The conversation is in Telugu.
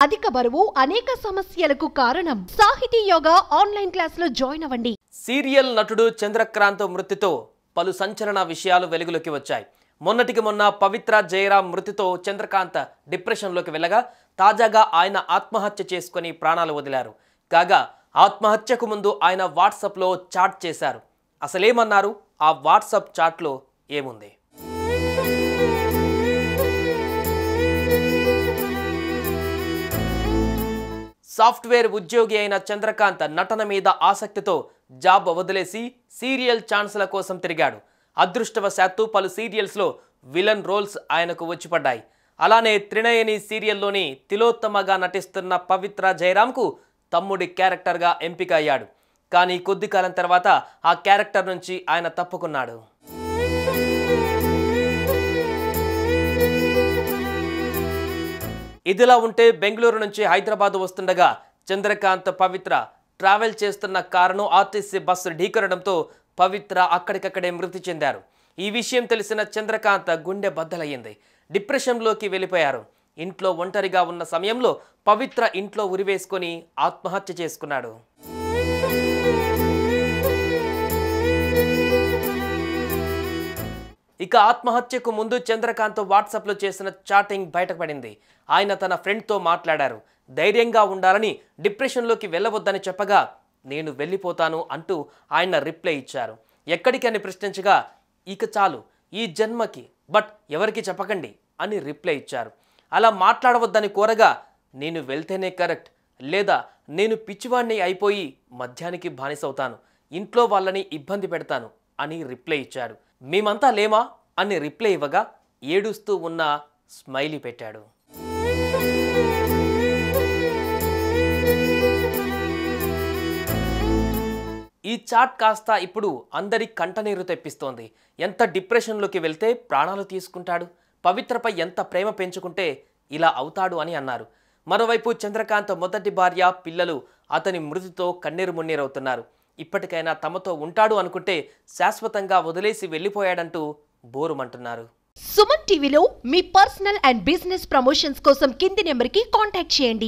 అధిక బరువు అనేక సమస్యలకు కారణం. సాహితీ యోగా ఆన్లైన్ క్లాసులో జాయిన్ అవ్వండి. సీరియల్ నటుడు చంద్రక్రాంత్ మృతితో పలు సంచలన విషయాలు వెలుగులోకి వచ్చాయి. మొన్నటికి మొన్న పవిత్ర జయరాం మృతితో చంద్రకాంత్ డిప్రెషన్లోకి వెళ్ళగా తాజాగా ఆయన ఆత్మహత్య చేసుకుని ప్రాణాలు వదిలారు. కాగా ఆత్మహత్యకు ముందు ఆయన వాట్సాప్లో చాట్ చేశారు. అసలేమన్నారు? ఆ వాట్సాప్ చాట్లో ఏముంది? సాఫ్ట్వేర్ ఉద్యోగి అయిన చంద్రకాంత్ నటన మీద ఆసక్తితో జాబ్ వదిలేసి సీరియల్ ఛాన్స్ల కోసం తిరిగాడు. అదృష్టవశాత్తు పలు సీరియల్స్లో విలన్ రోల్స్ ఆయనకు వచ్చిపడ్డాయి. అలానే త్రినయని సీరియల్లోని తిలోత్తమగా నటిస్తున్న పవిత్ర జయరాంకు తమ్ముడి క్యారెక్టర్గా ఎంపిక అయ్యాడు. కానీ కొద్ది కాలం తర్వాత ఆ క్యారెక్టర్ నుంచి ఆయన తప్పుకున్నాడు. ఇదిలా ఉంటే బెంగళూరు నుంచి హైదరాబాద్ వస్తుండగా చంద్రకాంత్ పవిత్ర ట్రావెల్ చేస్తున్న కారును ఆర్టీసీ బస్సు ఢీకొనడంతో పవిత్ర అక్కడికక్కడే మృతి చెందారు. ఈ విషయం తెలిసిన చంద్రకాంత్ గుండె బద్దలయ్యింది. డిప్రెషన్లోకి వెళ్ళిపోయారు. ఇంట్లో ఒంటరిగా ఉన్న సమయంలో పవిత్ర ఇంట్లో ఉరివేసుకొని ఆత్మహత్య చేసుకున్నాడు. ఇక ఆత్మహత్యకు ముందు చంద్రకాంత్ వాట్సాప్లో చేసిన చాటింగ్ బయటపడింది. ఆయన తన ఫ్రెండ్తో మాట్లాడారు. ధైర్యంగా ఉండాలని, డిప్రెషన్లోకి వెళ్ళవద్దని చెప్పగా నేను వెళ్ళిపోతాను అంటూ ఆయన రిప్లై ఇచ్చారు. ఎక్కడికి అని ప్రశ్నించగా ఇక చాలు ఈ జన్మకి, బట్ ఎవరికి చెప్పకండి అని రిప్లై ఇచ్చారు. అలా మాట్లాడవద్దని కోరగా నేను వెళ్తేనే కరెక్ట్, లేదా నేను పిచ్చివాణ్ణి అయిపోయి మద్యానికి బానిసవుతాను, ఇంట్లో వాళ్ళని ఇబ్బంది పెడతాను అని రిప్లై ఇచ్చాడు. మేమంతా లేమా అని రిప్లై ఇవ్వగా ఏడుస్తూ ఉన్న స్మైలీ పెట్టాడు. ఈ చాట్ కాస్త ఇప్పుడు అందరి కంటనీరు తెప్పిస్తోంది. ఎంత డిప్రెషన్లోకి వెళ్తే ప్రాణాలు తీసుకుంటాడు, పవిత్రపై ఎంత ప్రేమ పెంచుకుంటే ఇలా అవుతాడు అని అన్నారు. మరోవైపు చంద్రకాంత్ మొదటి భార్య, పిల్లలు అతని మృతితో కన్నీరు మున్నీరవుతున్నారు. ఇప్పటికైనా తమతో ఉంటాడు అనుకుంటే శాశ్వతంగా వదిలేసి వెళ్ళిపోయాడంటూ బోరుమంటున్నారు. సుమన్ టీవీలో మీ పర్సనల్ అండ్ బిజినెస్ ప్రమోషన్స్ కోసం కింది నెంబర్కి కాంటాక్ట్ చేయండి.